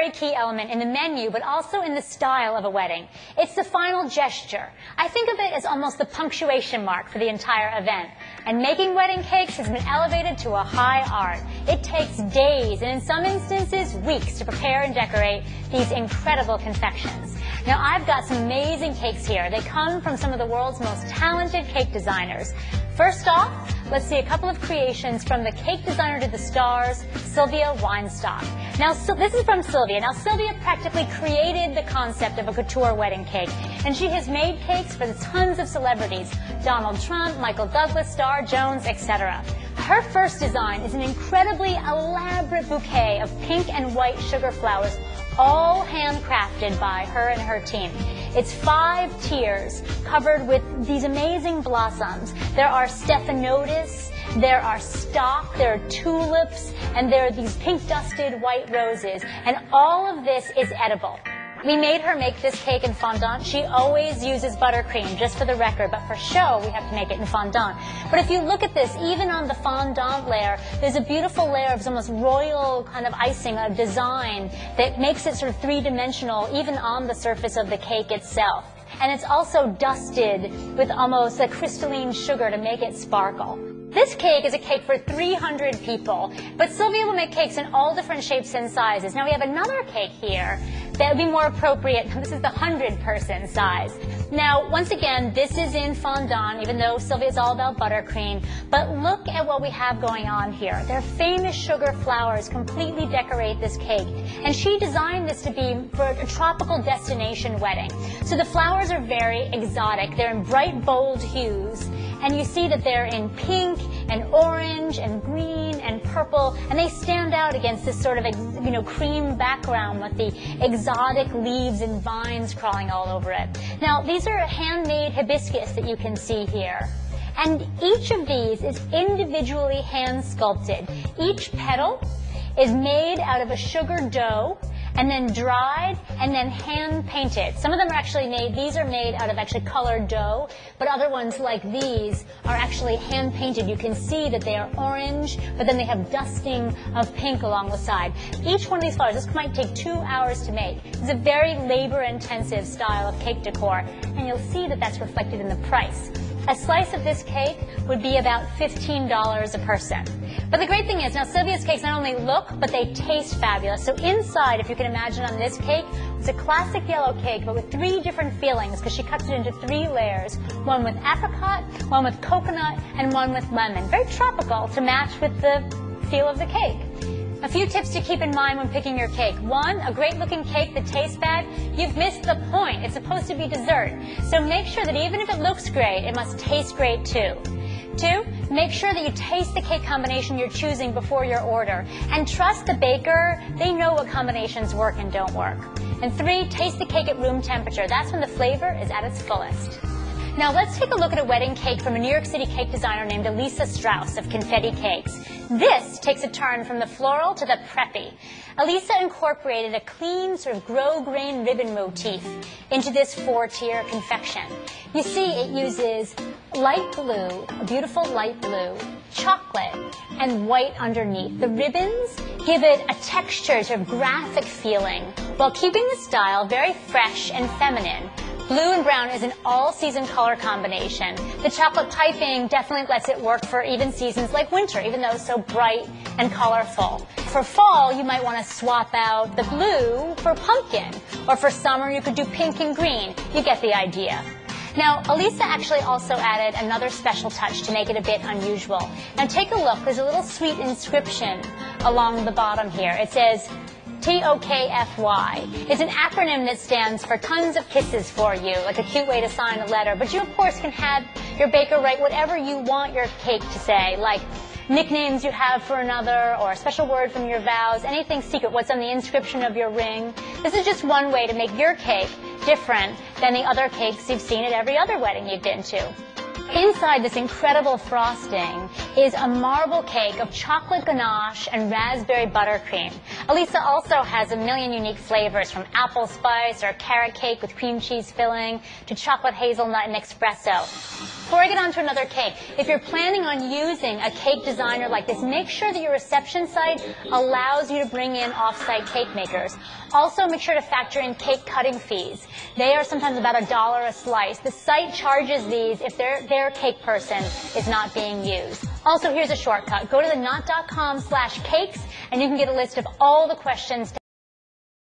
very key element in the menu, but also in the style of a wedding. It's the final gesture. I think of it as almost the punctuation mark for the entire event. And making wedding cakes has been elevated to a high art. It takes days, and in some instances, weeks to prepare and decorate these incredible confections. Now, I've got some amazing cakes here. They come from some of the world's most talented cake designers. First off, let's see a couple of creations from the cake designer to the stars, Sylvia Weinstock. Now, so this is from Sylvia. Now, Sylvia practically created the concept of a couture wedding cake, and she has made cakes for tons of celebrities, Donald Trump, Michael Douglas, Star Jones, etc. Her first design is an incredibly elaborate bouquet of pink and white sugar flowers, all handcrafted by her and her team. It's 5 tiers covered with these amazing blossoms. There are stephanotis, there are stock, there are tulips, and there are these pink dusted white roses. And all of this is edible. We made her make this cake in fondant. She always uses buttercream, just for the record, but for show, we have to make it in fondant. But if you look at this, even on the fondant layer, there's a beautiful layer of almost royal kind of icing, a design that makes it sort of three-dimensional, even on the surface of the cake itself. And it's also dusted with almost a crystalline sugar to make it sparkle. This cake is a cake for 300 people, but Sylvia will make cakes in all different shapes and sizes. Now we have another cake here that would be more appropriate. This is the 100-person size. Now, once again, this is in fondant, even though Sylvia's all about buttercream. But look at what we have going on here. Their famous sugar flowers completely decorate this cake. And she designed this to be for a tropical destination wedding. So the flowers are very exotic. They're in bright, bold hues. And you see that they're in pink and orange and green and purple, and they stand out against this sort of, cream background with the exotic leaves and vines crawling all over it. Now, these are handmade hibiscus that you can see here. And each of these is individually hand sculpted. Each petal is made out of a sugar dough and then dried and then hand painted. Some of them are actually made, these are made out of actually colored dough, but other ones like these are actually hand painted. You can see that they are orange, but then they have dusting of pink along the side. Each one of these flowers, this might take 2 hours to make. It's a very labor-intensive style of cake decor, and you'll see that that's reflected in the price. A slice of this cake would be about $15 a person. But the great thing is, now Sylvia's cakes not only look, but they taste fabulous. So inside, if you can imagine on this cake, it's a classic yellow cake, but with 3 different fillings, because she cuts it into 3 layers. One with apricot, one with coconut, and one with lemon. Very tropical to match with the feel of the cake. A few tips to keep in mind when picking your cake. 1, a great-looking cake that tastes bad, you've missed the point. It's supposed to be dessert. So make sure that even if it looks great, it must taste great too. 2, make sure that you taste the cake combination you're choosing before your order. And trust the baker, they know what combinations work and don't work. And 3, taste the cake at room temperature. That's when the flavor is at its fullest. Now let's take a look at a wedding cake from a New York City cake designer named Elisa Strauss of Confetti Cakes. This takes a turn from the floral to the preppy. Elisa incorporated a clean sort of grosgrain ribbon motif into this 4-tier confection. You see it uses light blue, a beautiful light blue, chocolate, and white underneath. The ribbons give it a texture, sort of graphic feeling, while keeping the style very fresh and feminine. Blue and brown is an all-season color combination. The chocolate piping definitely lets it work for even seasons like winter, even though it's so bright and colorful. For fall, you might want to swap out the blue for pumpkin. Or for summer, you could do pink and green. You get the idea. Now, Elisa actually also added another special touch to make it a bit unusual. Now, take a look. There's a little sweet inscription along the bottom here. It says, TOKFY. It's an acronym that stands for tons of kisses for you, like a cute way to sign a letter. But you, of course, can have your baker write whatever you want your cake to say, like nicknames you have for another, or a special word from your vows, anything secret, what's on the inscription of your ring. This is just one way to make your cake different than the other cakes you've seen at every other wedding you've been to. Inside this incredible frosting is a marble cake of chocolate ganache and raspberry buttercream. Elisa also has a million unique flavors, from apple spice or carrot cake with cream cheese filling to chocolate hazelnut and espresso. before I get on to another cake, if you're planning on using a cake designer like this, make sure that your reception site allows you to bring in off-site cake makers. Also, make sure to factor in cake cutting fees. They are sometimes about $1 a slice. The site charges these if their cake person is not being used. Also, here's a shortcut. Go to the knot.com/cakes, and you can get a list of all the questions